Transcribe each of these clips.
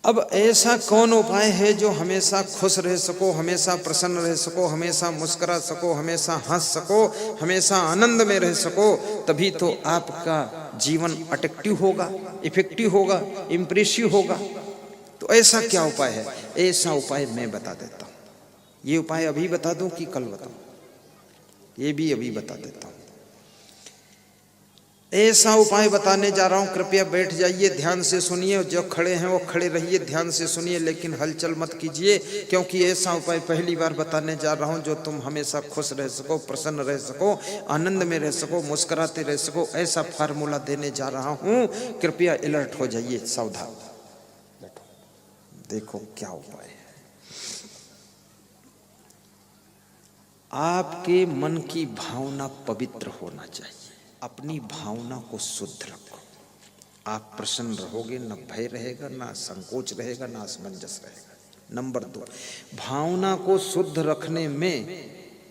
अब ऐसा कौन उपाय है जो हमेशा खुश रह सको, हमेशा प्रसन्न रह सको, हमेशा मुस्कुरा सको, हमेशा हंस सको, हमेशा आनंद में रह सको? तभी तो आपका जीवन अट्रैक्टिव होगा, इफेक्टिव होगा, इम्प्रेसिव होगा। तो ऐसा क्या उपाय है? ऐसा उपाय मैं बता देता हूँ। ये उपाय अभी बता दूं कि कल बताऊं? ये भी अभी बता देता हूँ। ऐसा उपाय बताने जा रहा हूं, कृपया बैठ जाइए, ध्यान से सुनिए। जो खड़े हैं वो खड़े रहिए, ध्यान से सुनिए, लेकिन हलचल मत कीजिए, क्योंकि ऐसा उपाय पहली बार बताने जा रहा हूं जो तुम हमेशा खुश रह सको, प्रसन्न रह सको, आनंद में रह सको, मुस्कुराते रह सको। ऐसा फार्मूला देने जा रहा हूं, कृपया अलर्ट हो जाइए, सावधान। देखो क्या उपाय है। आपके मन की भावना पवित्र होना चाहिए। अपनी भावना को शुद्ध रखो। आप प्रसन्न रहोगे, न भय रहेगा, ना संकोच रहेगा, ना असमंजस रहेगा। नंबर 2, भावना को शुद्ध रखने में,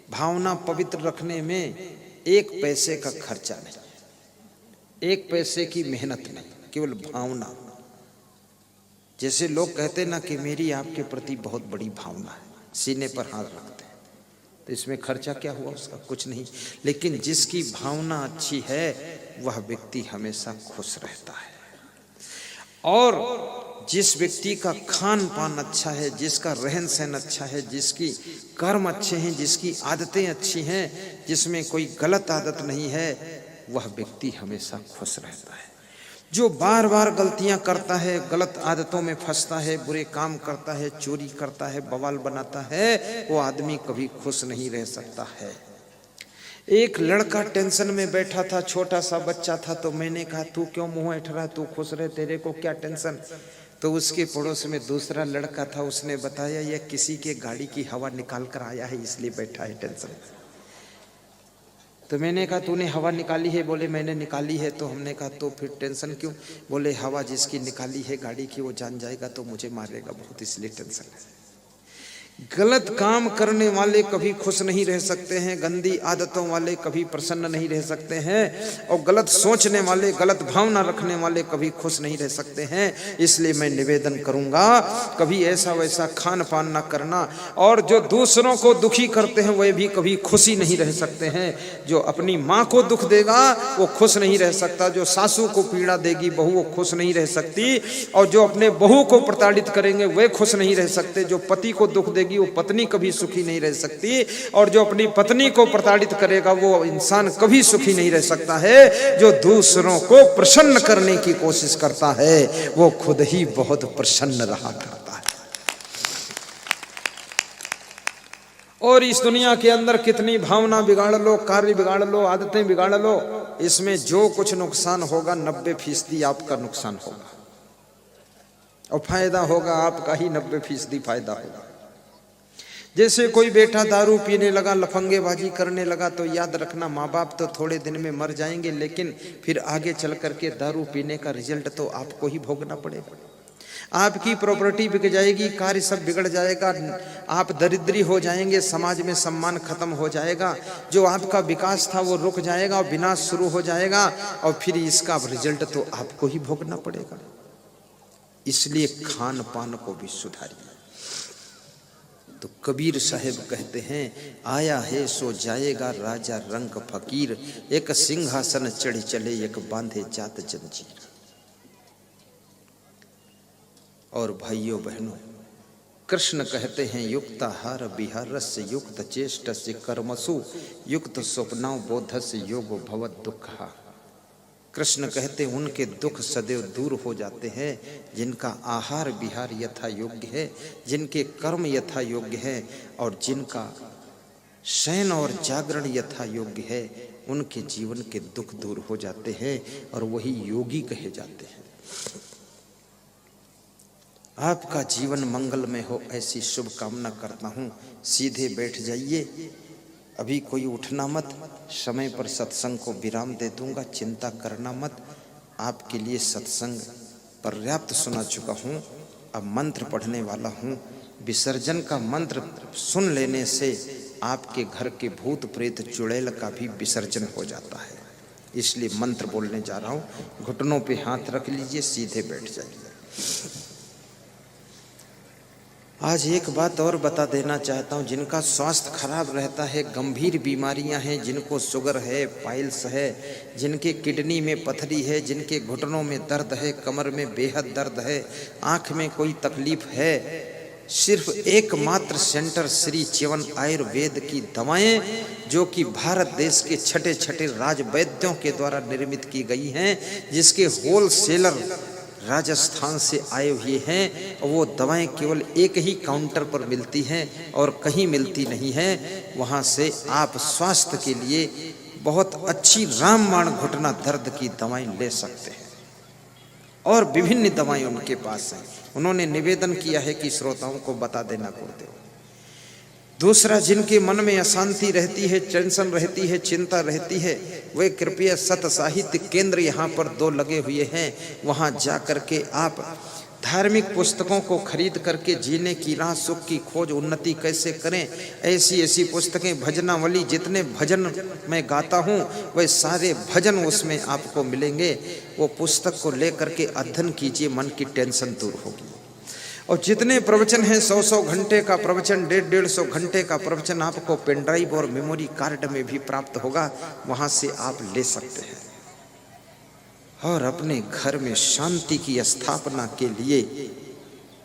भावना पवित्र रखने में 1 पैसे का खर्चा नहीं, 1 पैसे की मेहनत नहीं, केवल भावना। जैसे लोग कहते ना कि मेरी आपके प्रति बहुत बड़ी भावना है, सीने पर हाथ रखते हैं, तो इसमें खर्चा क्या हुआ उसका? कुछ नहीं। लेकिन जिसकी भावना अच्छी है वह व्यक्ति हमेशा खुश रहता है। और जिस व्यक्ति का खान पान अच्छा है, जिसका रहन सहन अच्छा है, जिसकी कर्म अच्छे हैं, जिसकी आदतें अच्छी हैं, जिसमें कोई गलत आदत नहीं है, वह व्यक्ति हमेशा खुश रहता है। जो बार बार गलतियां करता है, गलत आदतों में फंसता है, बुरे काम करता है, चोरी करता है, बवाल बनाता है, वो आदमी कभी खुश नहीं रह सकता है। एक लड़का टेंशन में बैठा था, छोटा सा बच्चा था, तो मैंने कहा तू क्यों मुंह ऐठ रहा, तू खुश रहे, तेरे को क्या टेंशन? तो उसके पड़ोस में दूसरा लड़का था, उसने बताया यह किसी के गाड़ी की हवा निकाल कर आया है, इसलिए बैठा है टेंशन। तो मैंने कहा तूने हवा निकाली है? बोले मैंने निकाली है। तो हमने कहा तो फिर टेंशन क्यों? बोले हवा जिसकी निकाली है गाड़ी की वो जान जाएगा तो मुझे मारेगा बहुत, इसलिए टेंशन है। गलत काम करने वाले कभी खुश नहीं रह सकते हैं, गंदी आदतों वाले कभी प्रसन्न नहीं रह सकते हैं, और गलत सोचने वाले, गलत भावना रखने वाले कभी खुश नहीं रह सकते हैं। इसलिए मैं निवेदन करूंगा कभी ऐसा वैसा खान पान ना करना। और जो दूसरों को दुखी करते हैं वह भी कभी खुशी नहीं रह सकते हैं। जो अपनी माँ को दुख देगा वो खुश नहीं रह सकता, जो सासू को पीड़ा देगी बहू वो खुश नहीं रह सकती, और जो अपने बहू को प्रताड़ित करेंगे वे खुश नहीं रह सकते, जो पति को दुख देगी वो पत्नी कभी सुखी नहीं रह सकती, और जो अपनी पत्नी को प्रताड़ित करेगा वो इंसान कभी सुखी नहीं रह सकता है। जो दूसरों को प्रसन्न करने की कोशिश करता है वो खुद ही बहुत प्रसन्न रहा करता है। और इस दुनिया के अंदर कितनी भावना बिगाड़ लो, कार्य बिगाड़ लो, आदतें बिगाड़ लो, इसमें जो कुछ नुकसान होगा 90% आपका नुकसान होगा, और फायदा होगा आपका ही 90% फायदा होगा। जैसे कोई बेटा दारू पीने लगा, लफंगेबाजी करने लगा, तो याद रखना माँ बाप तो थोड़े दिन में मर जाएंगे, लेकिन फिर आगे चल करके दारू पीने का रिजल्ट तो आपको ही भोगना पड़ेगा। आपकी प्रॉपर्टी बिक जाएगी, कार्य सब बिगड़ जाएगा, आप दरिद्री हो जाएंगे, समाज में सम्मान खत्म हो जाएगा, जो आपका विकास था वो रुक जाएगा और विनाश शुरू हो जाएगा, और फिर इसका रिजल्ट तो आपको ही भोगना पड़ेगा। इसलिए खान पान को भी सुधारिए। तो कबीर साहब कहते हैं, आया है सो जाएगा राजा रंग फकीर, एक सिंहासन चढ़ चले एक बांधे जात जंजीर। और भाइयों बहनों, कृष्ण कहते हैं युक्ताहार विहारस्य युक्त चेष्टस्य कर्मसु युक्त स्वप्नौ बोधस्य योगो भवत दुःखः। कृष्ण कहते हैं उनके दुख सदैव दूर हो जाते हैं जिनका आहार विहार यथा योग्य है, जिनके कर्म यथा योग्य है, और जिनका शयन और जागरण यथा योग्य है, उनके जीवन के दुख दूर हो जाते हैं और वही योगी कहे जाते हैं। आपका जीवन मंगलमय हो ऐसी शुभकामना करता हूँ। सीधे बैठ जाइए, अभी कोई उठना मत, समय पर सत्संग को विराम दे दूंगा, चिंता करना मत। आपके लिए सत्संग पर्याप्त सुना चुका हूँ, अब मंत्र पढ़ने वाला हूँ। विसर्जन का मंत्र सुन लेने से आपके घर के भूत प्रेत चुड़ैल का भी विसर्जन हो जाता है, इसलिए मंत्र बोलने जा रहा हूँ। घुटनों पे हाथ रख लीजिए, सीधे बैठ जाइए। आज एक बात और बता देना चाहता हूँ, जिनका स्वास्थ्य खराब रहता है, गंभीर बीमारियां हैं, जिनको शुगर है, पाइल्स है, जिनके किडनी में पथरी है, जिनके घुटनों में दर्द है, कमर में बेहद दर्द है, आँख में कोई तकलीफ है, सिर्फ एकमात्र सेंटर श्री च्यवन आयुर्वेद की दवाएं, जो कि भारत देश के छठे छठे राज वैद्यों के द्वारा निर्मित की गई हैं, जिसके होलसेलर राजस्थान से आए हुए हैं, और वो दवाएं केवल एक ही काउंटर पर मिलती हैं और कहीं मिलती नहीं हैं। वहाँ से आप स्वास्थ्य के लिए बहुत अच्छी रामबाण घुटना दर्द की दवाएं ले सकते हैं, और विभिन्न दवाएं उनके पास हैं। उन्होंने निवेदन किया है कि श्रोताओं को बता देना गुरुदेव। दूसरा, जिनके मन में अशांति रहती है, टेंशन रहती है, चिंता रहती है, वे कृपया सत साहित्य केंद्र यहाँ पर 2 लगे हुए हैं, वहाँ जा करके आप धार्मिक पुस्तकों को खरीद करके जीने की राह, सुख की खोज, उन्नति कैसे करें, ऐसी ऐसी पुस्तकें, भजनावली, जितने भजन मैं गाता हूँ वह सारे भजन उसमें आपको मिलेंगे। वो पुस्तक को लेकर के अध्ययन कीजिए, मन की टेंशन दूर होगी। और जितने प्रवचन हैं, 100 घंटे का प्रवचन, 150 घंटे का प्रवचन आपको पेन ड्राइव और मेमोरी कार्ड में भी प्राप्त होगा, वहां से आप ले सकते हैं। और अपने घर में शांति की स्थापना के लिए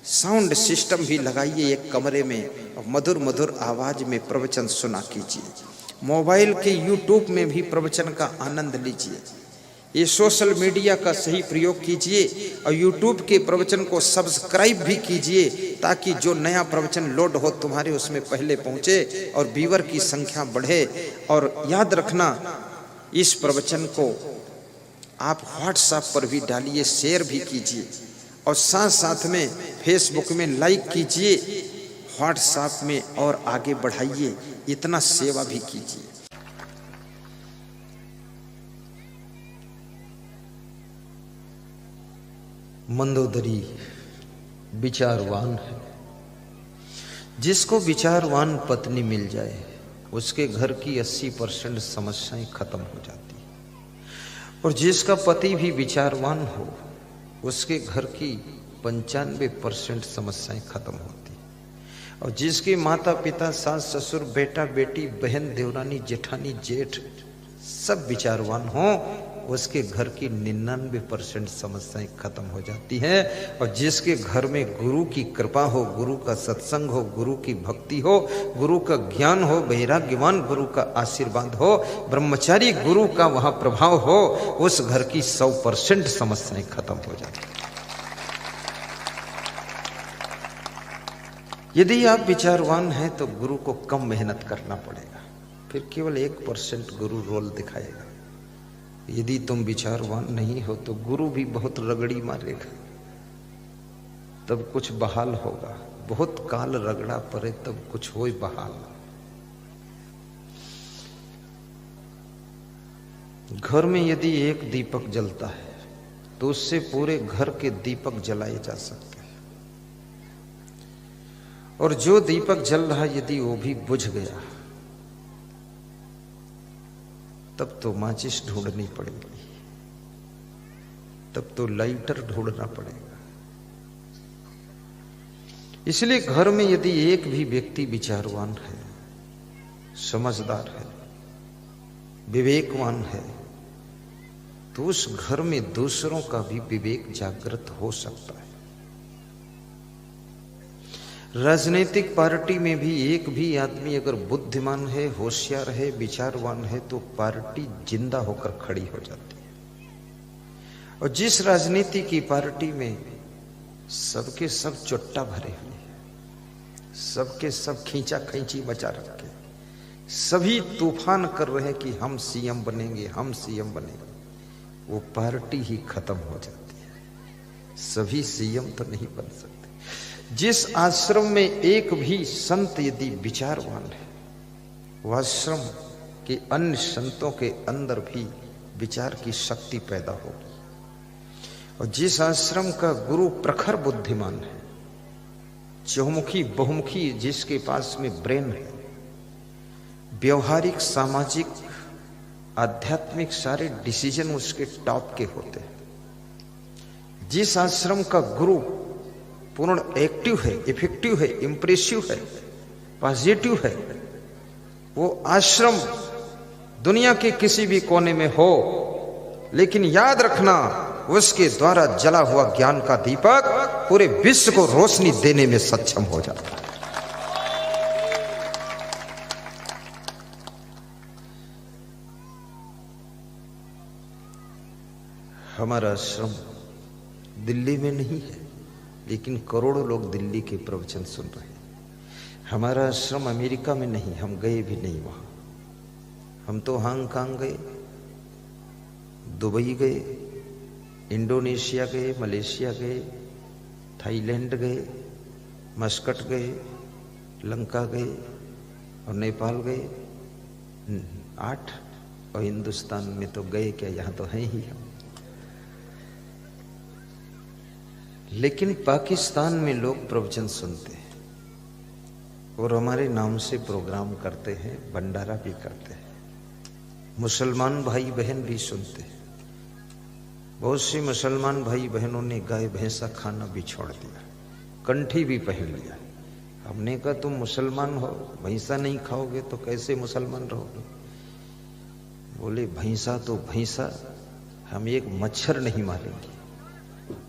साउंड सिस्टम भी लगाइए एक कमरे में, और मधुर मधुर आवाज में प्रवचन सुना कीजिए। मोबाइल के यूट्यूब में भी प्रवचन का आनंद लीजिए। ये सोशल मीडिया का सही प्रयोग कीजिए, और यूट्यूब के प्रवचन को सब्सक्राइब भी कीजिए, ताकि जो नया प्रवचन लोड हो तुम्हारे उसमें पहले पहुंचे और व्यूअर की संख्या बढ़े। और याद रखना, इस प्रवचन को आप व्हाट्सएप पर भी डालिए, शेयर भी कीजिए, और साथ साथ में फेसबुक में लाइक कीजिए, व्हाट्सएप में और आगे बढ़ाइए, इतना सेवा भी कीजिए। मंदोदरी विचारवान है। जिसको विचारवान पत्नी मिल जाए, उसके घर की 80% समस्याएं खत्म हो जाती है। और जिसका पति भी विचारवान हो, उसके घर की 95% समस्याएं खत्म होती है। और जिसके माता पिता, सास ससुर, बेटा बेटी, बहन देवरानी, जेठानी, जेठ सब विचारवान हो, उसके घर की 99% समस्याएं खत्म हो जाती हैं। और जिसके घर में गुरु की कृपा हो, गुरु का सत्संग हो, गुरु की भक्ति हो, गुरु का ज्ञान हो, वैराग्यवान गुरु का आशीर्वाद हो, ब्रह्मचारी गुरु का वहां प्रभाव हो, उस घर की 100% समस्याएं खत्म हो जाती हैं। यदि आप विचारवान हैं तो गुरु को कम मेहनत करना पड़ेगा, फिर केवल 1% गुरु रोल दिखाएगा। यदि तुम विचारवान नहीं हो तो गुरु भी बहुत रगड़ी मारेगा, तब कुछ बहाल होगा। बहुत काल रगड़ा पड़े तब कुछ होए बहाल। घर में यदि एक दीपक जलता है तो उससे पूरे घर के दीपक जलाए जा सकते हैं। और जो दीपक जल रहा यदि वो भी बुझ गया, तब तो माचिस ढूंढनी पड़ेगी, तब तो लाइटर ढूंढना पड़ेगा। इसलिए घर में यदि एक भी व्यक्ति विचारवान है, समझदार है, विवेकवान है, तो उस घर में दूसरों का भी विवेक जागृत हो सकता है। राजनीतिक पार्टी में भी एक भी आदमी अगर बुद्धिमान है, होशियार है, विचारवान है, तो पार्टी जिंदा होकर खड़ी हो जाती है। और जिस राजनीति की पार्टी में सबके सब चुट्टा भरे हुए हैं, सबके सब खींचा खींची बचा रखे, सभी तूफान कर रहे हैं कि हम सीएम बनेंगे, हम सीएम बनेंगे, वो पार्टी ही खत्म हो जाती है। सभी सीएम तो नहीं बन सकते। जिस आश्रम में एक भी संत यदि विचारवान है, वह आश्रम के अन्य संतों के अंदर भी विचार की शक्ति पैदा होगी। और जिस आश्रम का गुरु प्रखर बुद्धिमान है, चहुमुखी बहुमुखी, जिसके पास में ब्रेन है, व्यवहारिक, सामाजिक, आध्यात्मिक सारे डिसीजन उसके टॉप के होते हैं। जिस आश्रम का गुरु पूर्ण एक्टिव है, इफेक्टिव है, इंप्रेसिव है, पॉजिटिव है। वो आश्रम दुनिया के किसी भी कोने में हो, लेकिन याद रखना उसके द्वारा जला हुआ ज्ञान का दीपक पूरे विश्व को रोशनी देने में सक्षम हो जाता है। हमारा आश्रम दिल्ली में नहीं है, लेकिन करोड़ों लोग दिल्ली के प्रवचन सुन रहे हैं। हमारा आश्रम अमेरिका में नहीं, हम गए भी नहीं वहां। हम तो हांगकांग गए, दुबई गए, इंडोनेशिया गए, मलेशिया गए, थाईलैंड गए, मस्कट गए, लंका गए और नेपाल गए। 8। और हिंदुस्तान में तो गए क्या, यहां तो हैं ही हम। लेकिन पाकिस्तान में लोग प्रवचन सुनते हैं और हमारे नाम से प्रोग्राम करते हैं, भंडारा भी करते हैं। मुसलमान भाई बहन भी सुनते हैं। बहुत से मुसलमान भाई बहनों ने गाय भैंसा खाना भी छोड़ दिया, कंठी भी पहन लिया। हमने कहा तुम मुसलमान हो, भैंसा नहीं खाओगे तो कैसे मुसलमान रहोगे? बोले भैंसा तो भैंसा, हम एक मच्छर नहीं मारेंगे,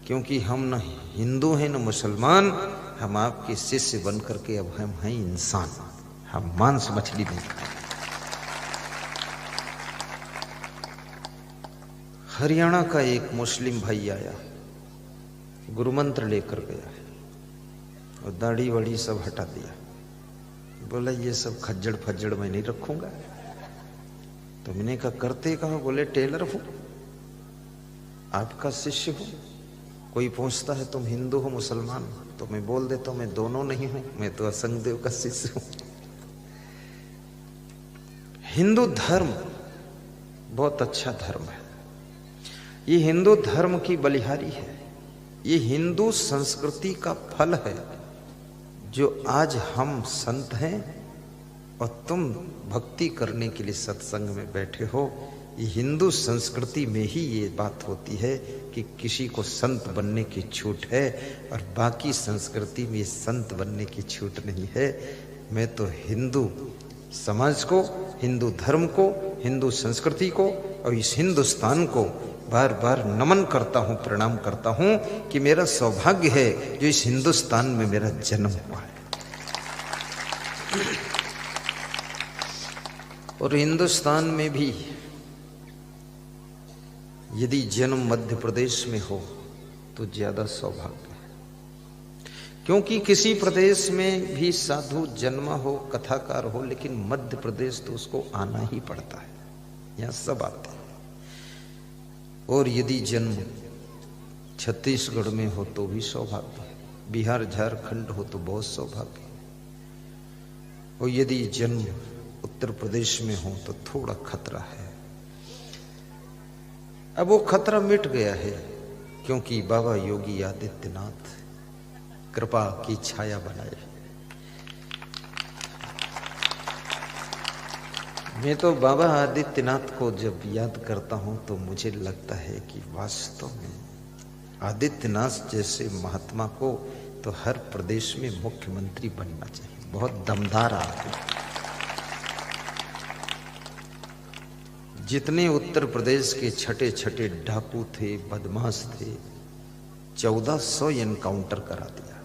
क्योंकि हम न हिंदू हैं न मुसलमान। हम आपके शिष्य बन करके अब हम हैं इंसान, हम मांस मछली नहीं खाएंगे। हरियाणा का एक मुस्लिम भाई आया, गुरु मंत्र लेकर गया और दाढ़ी वाड़ी सब हटा दिया। बोला ये सब खज्जड़ फज्जड़ मैं नहीं रखूंगा। तो मैंने कहा करते कहा? बोले टेलर हूं, आपका शिष्य हूं। कोई पूछता है तुम हिंदू हो मुसलमान, तो मैं बोल देता हूं मैं दोनों नहीं हूं, मैं तो असंगदेव का शिष्य हूं। हिंदू धर्म बहुत अच्छा धर्म है। ये हिंदू धर्म की बलिहारी है, ये हिंदू संस्कृति का फल है। जो आज हम संत हैं और तुम भक्ति करने के लिए सत्संग में बैठे हो, ये हिंदू संस्कृति में ही ये बात होती है कि किसी को संत बनने की छूट है और बाकी संस्कृति में संत बनने की छूट नहीं है। मैं तो हिंदू समाज को, हिंदू धर्म को, हिंदू संस्कृति को और इस हिंदुस्तान को बार बार नमन करता हूं, प्रणाम करता हूं कि मेरा सौभाग्य है जो इस हिंदुस्तान में मेरा जन्म हुआ है। और हिंदुस्तान में भी यदि जन्म मध्य प्रदेश में हो तो ज्यादा सौभाग्य है, क्योंकि किसी प्रदेश में भी साधु जन्मा हो, कथाकार हो, लेकिन मध्य प्रदेश तो उसको आना ही पड़ता है, यहां सब आते हैं। और यदि जन्म छत्तीसगढ़ में हो तो भी सौभाग्य है, बिहार झारखंड हो तो बहुत सौभाग्य है, और यदि जन्म उत्तर प्रदेश में हो तो थोड़ा खतरा है। अब वो खतरा मिट गया है, क्योंकि बाबा योगी आदित्यनाथ कृपा की छाया बनाए। मैं तो बाबा आदित्यनाथ को जब याद करता हूं तो मुझे लगता है कि वास्तव में आदित्यनाथ जैसे महात्मा को तो हर प्रदेश में मुख्यमंत्री बनना चाहिए। बहुत दमदार आदमी। जितने उत्तर प्रदेश के छठे छठे डाकू थे, बदमाश थे, 1400 एनकाउंटर करा दिया,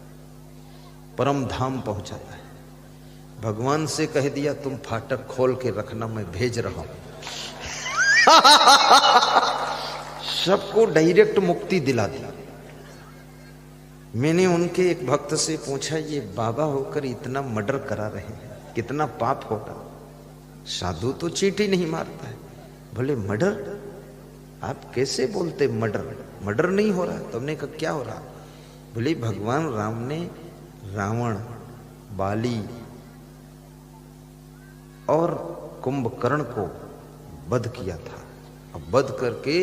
परम धाम पहुंचाया है। भगवान से कह दिया तुम फाटक खोल के रखना, मैं भेज रहा हूं। सबको डायरेक्ट मुक्ति दिला दी। मैंने उनके एक भक्त से पूछा, ये बाबा होकर इतना मर्डर करा रहे हैं, कितना पाप होगा? साधु तो चींटी नहीं मारता है। बोले मर्डर? आप कैसे बोलते मर्डर? मर्डर नहीं हो रहा। तुमने कहा क्या हो रहा? बोले भगवान राम ने रावण, बाली और कुंभकर्ण को वध किया था, अब वध करके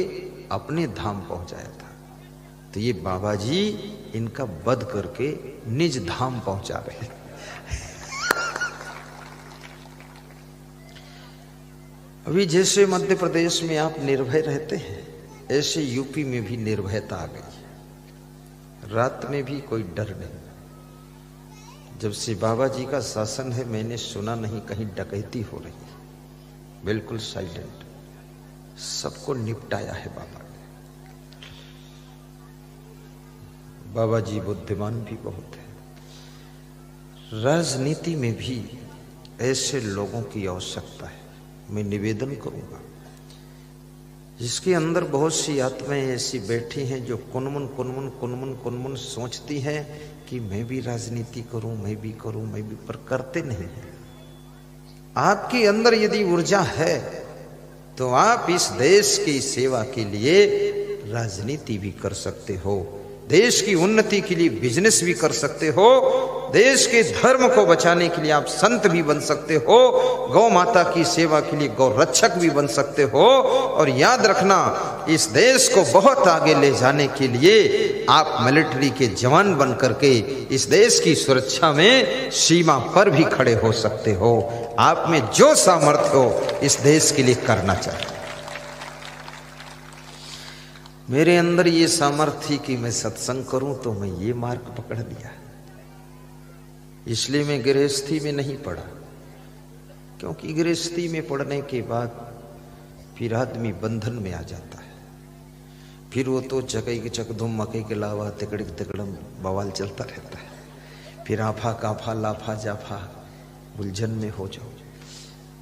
अपने धाम पहुंचाया था। तो ये बाबा जी इनका वध करके निज धाम पहुंचा रहे हैं। अभी जैसे मध्य प्रदेश में आप निर्भय रहते हैं, ऐसे यूपी में भी निर्भयता आ गई। रात में भी कोई डर नहीं। जब से बाबा जी का शासन है मैंने सुना नहीं कहीं डकैती हो रही है, बिल्कुल साइलेंट, सबको निपटाया है बाबा ने। बाबा जी बुद्धिमान भी बहुत है। राजनीति में भी ऐसे लोगों की आवश्यकता है। मैं निवेदन करूंगा, जिसके अंदर बहुत सी आत्माएं ऐसी बैठी हैं जो कुनमुन कुनमुन कुनमुन कुनमुन सोचती हैं कि मैं भी राजनीति करूं, मैं भी करूं, मैं भी, पर करते नहीं हैं। आपके अंदर यदि ऊर्जा है तो आप इस देश की सेवा के लिए राजनीति भी कर सकते हो, देश की उन्नति के लिए बिजनेस भी कर सकते हो, देश के धर्म को बचाने के लिए आप संत भी बन सकते हो, गौ माता की सेवा के लिए गौ रक्षक भी बन सकते हो। और याद रखना, इस देश को बहुत आगे ले जाने के लिए आप मिलिट्री के जवान बन करके इस देश की सुरक्षा में सीमा पर भी खड़े हो सकते हो। आप में जो सामर्थ्य हो इस देश के लिए करना चाहिए। मेरे अंदर ये सामर्थ्य कि मैं सत्संग करूं तो मैं ये मार्ग पकड़ लिया, इसलिए मैं गृहस्थी में नहीं पड़ा। क्योंकि गृहस्थी में पढ़ने के बाद फिर आदमी बंधन में आ जाता है, फिर वो तो चकई के चकधुम मकई के लावा तिकड़ तिकड़म बवाल चलता रहता है, फिर आफा काफा लाफा जाफा उलझन में हो जाओ।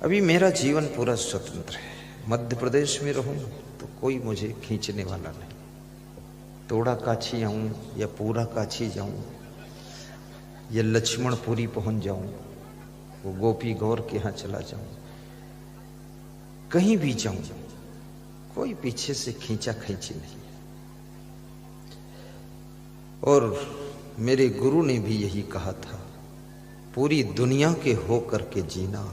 अभी मेरा जीवन पूरा स्वतंत्र है। मध्य प्रदेश में रहूं तो कोई मुझे खींचने वाला नहीं। तोड़ा काछी आऊं या पूरा काछी जाऊं या लक्ष्मणपुरी पहुंच जाऊं, वो गोपी गौर के यहाँ चला जाऊं, कहीं भी जाऊं, कोई पीछे से खींचा खींची नहीं। और मेरे गुरु ने भी यही कहा था, पूरी दुनिया के होकर के जीना,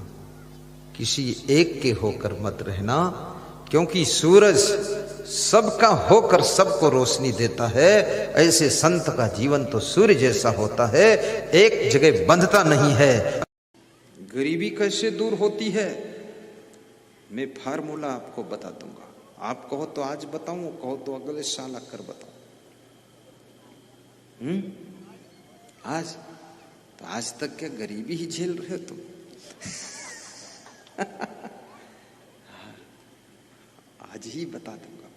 किसी एक के होकर मत रहना। क्योंकि सूरज सबका होकर सबको रोशनी देता है, ऐसे संत का जीवन तो सूर्य जैसा होता है, एक जगह बंधता नहीं है। गरीबी कैसे दूर होती है, मैं फार्मूला आपको बता दूंगा। आप कहो तो आज बताऊं, कहो तो अगले साल आकर बताऊं। आज तो आज तक क्या गरीबी ही झेल रहे हो तुम? आज ही बता दूंगा।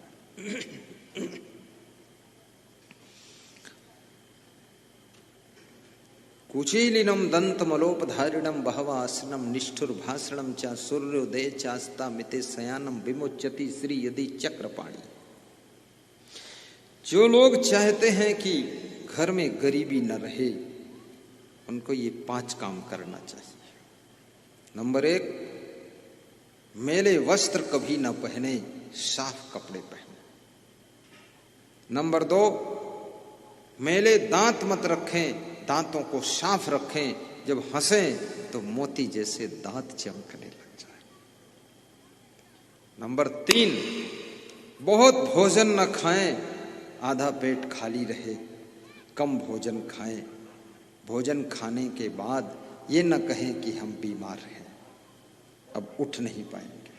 कुचीलिनम दंतमलोपधारिणम बहवासनम निष्ठुर भाषणम चा सूर्योदय चास्ता मिते शयानम विमोचति श्री यदि चक्रपाणी। जो लोग चाहते हैं कि घर में गरीबी न रहे, उनको ये 5 काम करना चाहिए। नंबर 1, मैले वस्त्र कभी न पहने, साफ कपड़े पहने। नंबर 2, मैले दांत मत रखें, दांतों को साफ रखें, जब हंसें तो मोती जैसे दांत चमकने लग जाए। नंबर 3, बहुत भोजन न खाएं, आधा पेट खाली रहे, कम भोजन खाएं। भोजन खाने के बाद ये न कहें कि हम बीमार हैं, अब उठ नहीं पाएंगे,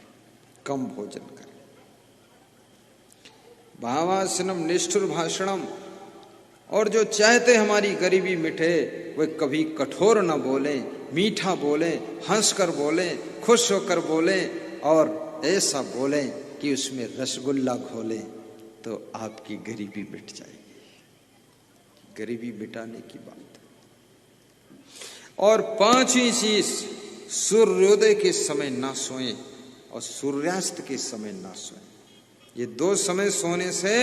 कम भोजन करें। भावासनम निष्ठुर भाषणम, और जो चाहते हमारी गरीबी मिटे, वे कभी कठोर न बोले, मीठा बोले, हंसकर बोले, खुश होकर बोले, और ऐसा बोले कि उसमें रसगुल्ला घोले, तो आपकी गरीबी मिट जाएगी। गरीबी मिटाने की बात। और 5वीं चीज, सूर्योदय के समय ना सोएं और सूर्यास्त के समय ना सोएं। ये 2 समय सोने से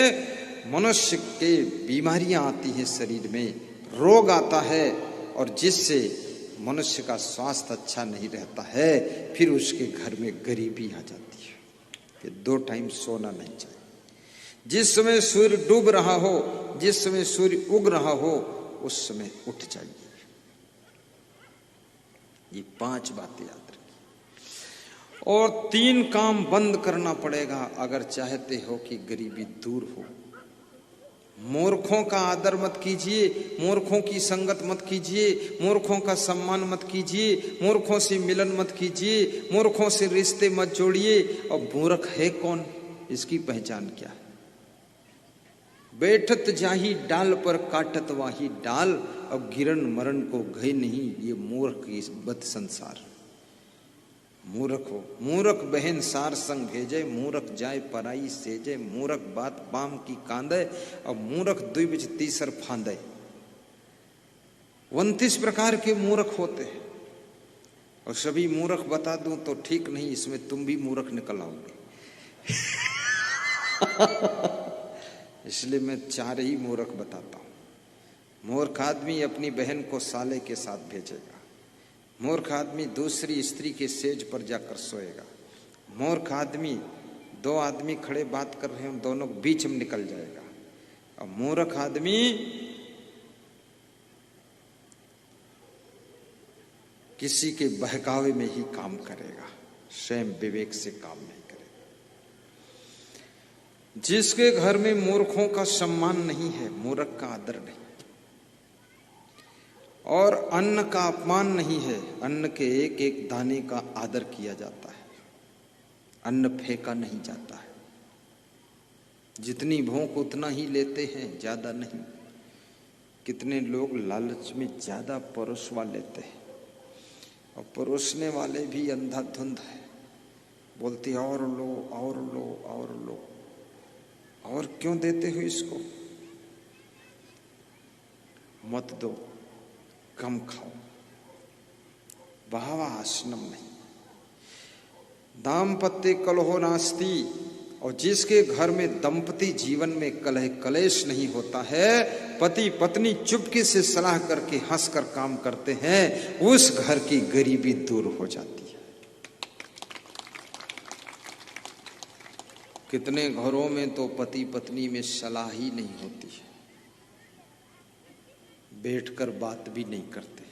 मनुष्य के बीमारियां आती हैं, शरीर में रोग आता है, और जिससे मनुष्य का स्वास्थ्य अच्छा नहीं रहता है, फिर उसके घर में गरीबी आ जाती है। ये 2 टाइम सोना नहीं चाहिए। जिस समय सूर्य डूब रहा हो, जिस समय सूर्य उग रहा हो, उस समय उठ जाइए। ये 5 बातें याद रखिए। और 3 काम बंद करना पड़ेगा अगर चाहते हो कि गरीबी दूर हो। मूर्खों का आदर मत कीजिए, मूर्खों की संगत मत कीजिए, मूर्खों का सम्मान मत कीजिए, मूर्खों से मिलन मत कीजिए, मूर्खों से रिश्ते मत जोड़िए। और मूर्ख है कौन, इसकी पहचान क्या है? बैठत जाही डाल पर काटत वाही डाल, अब गिरन मरण को गए नहीं, ये मूर्ख की बद संसार। मूर्ख हो, मूर्ख बहन सार संग भेजे, मूर्ख जाए पराई सेजे, मूर्ख बात पाम की कांदे, अब मूर्ख द्विज तीसर फांदे। 29 प्रकार के मूर्ख होते हैं, और सभी मूर्ख बता दूं तो ठीक नहीं, इसमें तुम भी मूर्ख निकल आओगे। इसलिए मैं 4 ही मूर्ख बताता हूं। मूर्ख आदमी अपनी बहन को साले के साथ भेजेगा, मूर्ख आदमी दूसरी स्त्री के सेज पर जाकर सोएगा, मूर्ख आदमी 2 आदमी खड़े बात कर रहे हैं, दोनों बीच में निकल जाएगा, और मूर्ख आदमी किसी के बहकावे में ही काम करेगा, स्वयं विवेक से काम नहीं करेगा। जिसके घर में मूर्खों का सम्मान नहीं है, मूर्ख का आदर नहीं, और अन्न का अपमान नहीं है, अन्न के एक एक दाने का आदर किया जाता है, अन्न फेंका नहीं जाता है। जितनी भूख उतना ही लेते हैं, ज्यादा नहीं। कितने लोग लालच में ज्यादा परोसवा लेते हैं, और परोसने वाले भी अंधाधुंध है, बोलते और लो और लो और लो, और क्यों देते हो इसको, मत दो, कम खाओ, बहावा आसनम नहीं। दाम्पत्य कलहो नास्ति, और जिसके घर में दंपति जीवन में कलह कलेश नहीं होता है, पति पत्नी चुपके से सलाह करके हंसकर काम करते हैं, उस घर की गरीबी दूर हो जाती है। कितने घरों में तो पति पत्नी में सलाह ही नहीं होती है, बैठकर बात भी नहीं करते,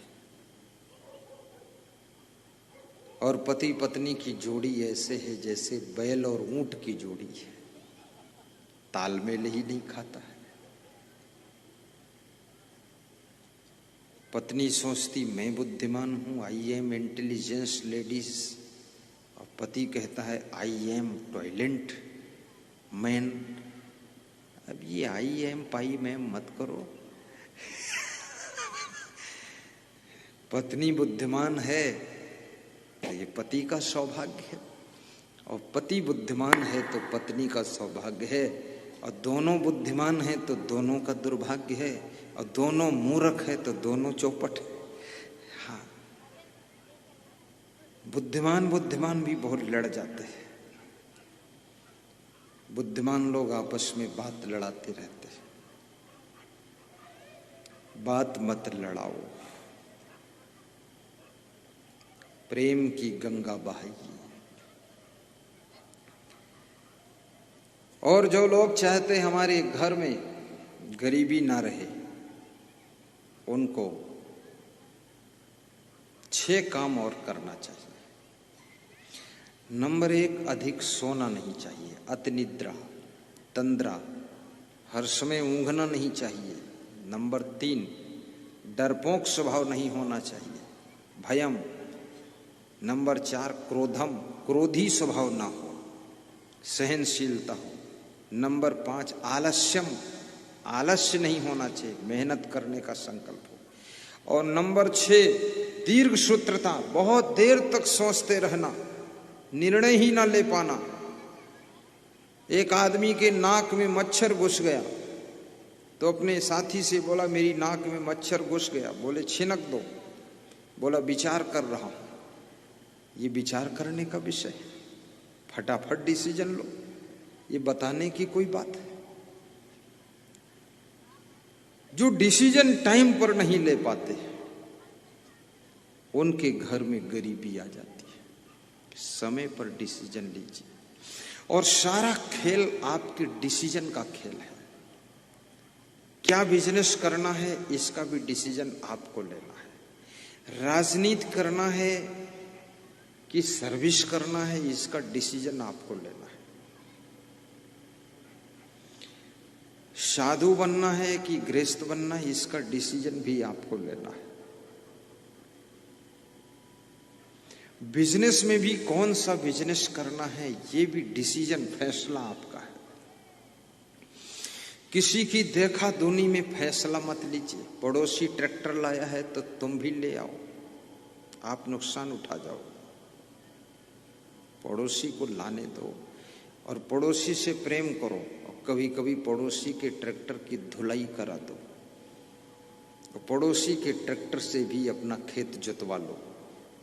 और पति पत्नी की जोड़ी ऐसे है जैसे बैल और ऊंट की जोड़ी है, तालमेल ही नहीं खाता है। पत्नी सोचती मैं बुद्धिमान हूं, आई एम इंटेलिजेंस लेडीज, और पति कहता है आई एम टॉयलेंट मैन। अब ये आई एम पाई मैम मत करो। पत्नी बुद्धिमान है तो ये पति का सौभाग्य है, और पति बुद्धिमान है तो पत्नी का सौभाग्य है, और दोनों बुद्धिमान है तो दोनों का दुर्भाग्य है, और दोनों मूर्ख है तो दोनों चौपट है। हाँ, बुद्धिमान बुद्धिमान भी बहुत लड़ जाते हैं, बुद्धिमान लोग आपस में बात लड़ाते रहते हैं। बात मत लड़ाओ, प्रेम की गंगा बहाइए। और जो लोग चाहते हमारे घर में गरीबी ना रहे, उनको 6 काम और करना चाहिए। नंबर 1, अधिक सोना नहीं चाहिए, अति निद्रा, तंद्रा, हर समय ऊँघना नहीं चाहिए। नंबर 3, डरपोक स्वभाव नहीं होना चाहिए, भयम। नंबर 4, क्रोधम, क्रोधी स्वभाव ना हो, सहनशीलता हो। नंबर 5, आलस्यम, आलस्य नहीं होना चाहिए, मेहनत करने का संकल्प हो। और नंबर 6, दीर्घ सूत्रता, बहुत देर तक सोचते रहना, निर्णय ही ना ले पाना। एक आदमी के नाक में मच्छर घुस गया तो अपने साथी से बोला मेरी नाक में मच्छर घुस गया, बोले छिनक दो, बोला विचार कर रहा हूं। ये विचार करने का विषय है, फटाफट डिसीजन लो, ये बताने की कोई बात है। जो डिसीजन टाइम पर नहीं ले पाते उनके घर में गरीबी आ जाती है। समय पर डिसीजन लीजिए, और सारा खेल आपके डिसीजन का खेल है। क्या बिजनेस करना है इसका भी डिसीजन आपको लेना है, राजनीति करना है कि सर्विस करना है इसका डिसीजन आपको लेना है, साधु बनना है कि गृहस्थ बनना है इसका डिसीजन भी आपको लेना है। बिजनेस में भी कौन सा बिजनेस करना है ये भी डिसीजन, फैसला आपका है। किसी की देखा दुनी में फैसला मत लीजिए। पड़ोसी ट्रैक्टर लाया है तो तुम भी ले आओ, आप नुकसान उठा जाओ। पड़ोसी को लाने दो और पड़ोसी से प्रेम करो, और कभी कभी पड़ोसी के ट्रैक्टर की धुलाई करा दो, और पड़ोसी के ट्रैक्टर से भी अपना खेत जोतवा लो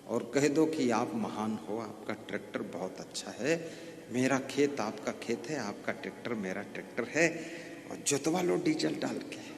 और कह दो कि आप महान हो, आपका ट्रैक्टर बहुत अच्छा है, मेरा खेत आपका खेत है, आपका ट्रैक्टर मेरा ट्रैक्टर है, और जोतवा लो डीजल डाल के।